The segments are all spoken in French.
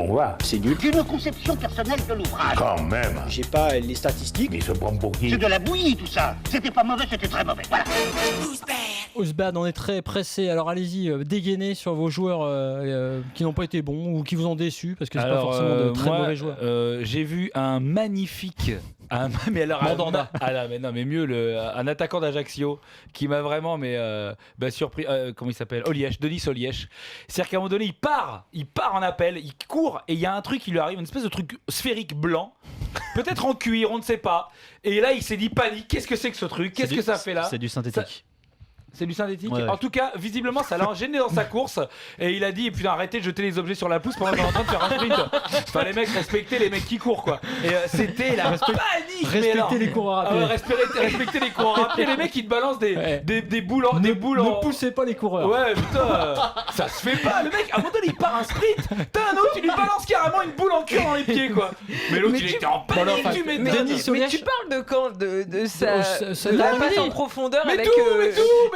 On voit. C'est nul. C'est une conception personnelle de l'ouvrage. Quand même. J'ai pas les statistiques. Mais il se prend pour qui? C'est de la bouillie tout ça. C'était pas mauvais, c'était très mauvais. Voilà. Ousbad, on est très pressé. Alors allez-y, dégainez sur vos joueurs qui n'ont pas été bons ou qui vous ont déçu parce que c'est pas forcément de très mauvais joueurs. J'ai vu un magnifique. Mandanda. Mais mieux un attaquant d'Ajaccio qui m'a vraiment surpris. Comment il s'appelle? Denis Olièche. C'est-à-dire qu'à un moment donné, il part en appel, il court et il y a un truc qui lui arrive, une espèce de truc sphérique blanc, peut-être en cuir, on ne sait pas. Et là, il s'est dit panique. Qu'est-ce que c'est que ce truc? Qu'est-ce que ça fait là? C'est du synthétique. C'est du synthétique. Ouais. En tout cas, visiblement, ça l'a gêné dans sa course. Et il a dit putain, arrêtez de jeter les objets sur la pousse pendant qu'on est en train de faire un sprint. Enfin, les mecs, respectez les mecs qui courent, quoi. Et c'était la panique. Respectez les coureurs à pied. Respectez les coureurs à pied. Les mecs, ils te balancent des boules en. Ne poussez pas les coureurs. Ouais, putain, ça se fait pas. Le mec, à un moment donné, il part un sprint. T'as un autre, il lui balance carrément une boule en cuir dans les pieds, quoi. Mais l'autre, il était en panique, tu m'étonnes. Mais tu parles de quand? De la passe en profondeur avec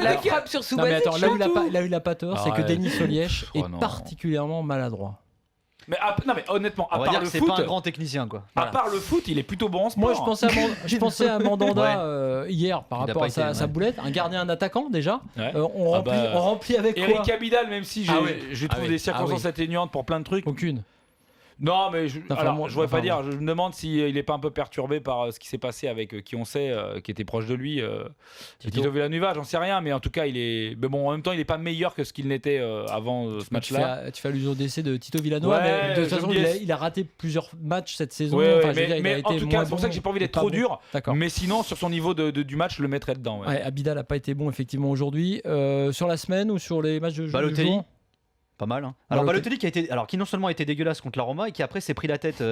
la frappe sur Subasic. Non mais attends, là où il a pas tort, c'est que Denis Olièche est non. particulièrement maladroit. Mais honnêtement, à On va part dire le que c'est foot, pas un grand technicien, quoi. à part le foot, il est plutôt bon en sport. Moi, je pensais à Mandanda hier par rapport à sa boulette, un gardien, un attaquant déjà. Ouais. On remplit avec quoi? Eric Abidal, même si je trouve des circonstances atténuantes pour plein de trucs. Aucune. Non, mais je voudrais pas dire. Je me demande s'il est pas un peu perturbé par ce qui s'est passé avec qui on sait, qui était proche de lui, Tito Villanueva. J'en sais rien, mais en tout cas, il est. Mais bon, en même temps, il est pas meilleur que ce qu'il n'était avant ce match-là. Tu fais allusion au décès de Tito Villanueva, mais de toute façon, il a raté plusieurs matchs cette saison. Mais en tout cas, c'est pour ça que j'ai pas envie d'être trop dur. D'accord. Mais sinon, sur son niveau du match, je le mettrais dedans. Ouais, Abidal n'a pas été bon effectivement aujourd'hui. Sur la semaine ou sur les matchs de Balotelli. Pas mal. Hein. Alors Balotelli qui non seulement a été dégueulasse contre la Roma et qui après s'est pris la tête,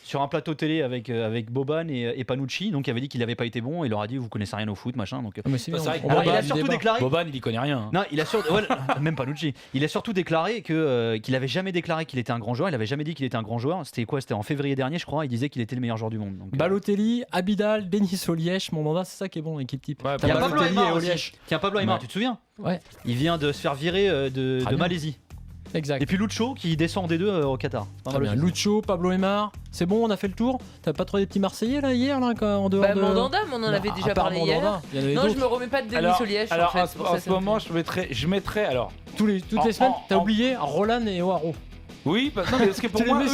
sur un plateau télé avec Boban et Panucci, donc il avait dit qu'il n'avait pas été bon et il leur a dit vous connaissez rien au foot machin. Donc c'est bien, il a surtout déclaré. Boban, il y connaît rien. Non, il a même Panucci. Il a surtout déclaré qu'il avait jamais déclaré qu'il était un grand joueur. Il avait jamais dit qu'il était un grand joueur. C'était en février dernier, je crois. Il disait qu'il était le meilleur joueur du monde. Donc, Balotelli, Abidal, Denis Olièche, Mandanda, c'est ça qui est bon dans l'équipe type. Ouais, il y a Pablo Aimar aussi. Pablo Aimar, tu te souviens? Ouais. Il vient de se faire virer de Malaisie. Exact. Et puis Lucho qui descend en D2 au Qatar. Très bien. Lucho, Pablo Aimar, c'est bon, on a fait le tour. T'as pas trouvé des petits Marseillais là hier là en dehors de. Mandanda, mais on en avait déjà parlé hier. Non, je me remets pas de Denis Olièche. Alors en ce moment, je mettrais alors toutes les semaines. T'as oublié Roland et Oaro. Oui, parce que pour moi,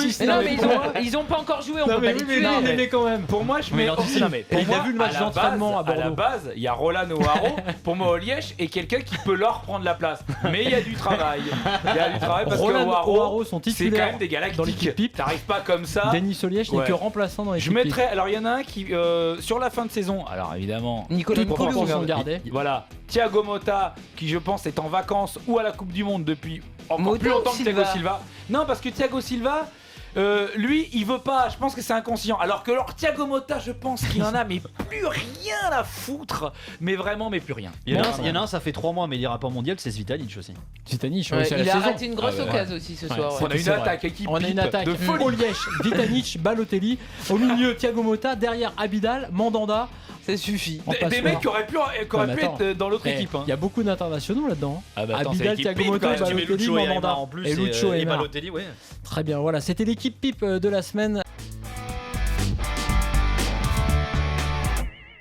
ils ont pas encore joué, on peut pas les tuer. Mais quand même. Pour moi, je mets. Il a vu le match d'entraînement à Bordeaux. À la base, il y a Roland O'Haro. Pour moi, Olièche est quelqu'un qui peut leur prendre la place. Mais il y a du travail. Parce que O'Haro sont c'est quand même des galactiques. T'arrives pas comme ça. Denis Olièche n'est que remplaçant dans les. Je mettrais. Alors il y en a un qui sur la fin de saison. Alors évidemment, Nicolas Nicolo sont gardés. Voilà. Thiago Motta, qui je pense est en vacances ou à la Coupe du Monde depuis encore plus longtemps que Thiago Silva. Non, parce que Thiago Silva, lui, il veut pas. Je pense que c'est inconscient. Alors que Thiago Motta, je pense qu'il en a mais plus rien à foutre. Mais vraiment, mais plus rien. Il y en a un, ça fait 3 mois, mais il ira pas au mondial, c'est Zvitanic aussi. Zvitanic, il a raté une grosse occasion aussi ce soir. On a une attaque équipe. On a une attaque de folie. Olièche, Zvitanic, Balotelli. Au milieu, Thiago Motta. Derrière, Abidal, Mandanda. Ça suffit. Des mecs qui auraient pu être dans l'autre équipe. Il y a beaucoup d'internationaux là-dedans. Abidal, Thiago Motta, Balotelli, Mandanda. En plus, et Lucho et Balotelli, ouais. Très bien, voilà, c'était l'équipe pipe de la semaine.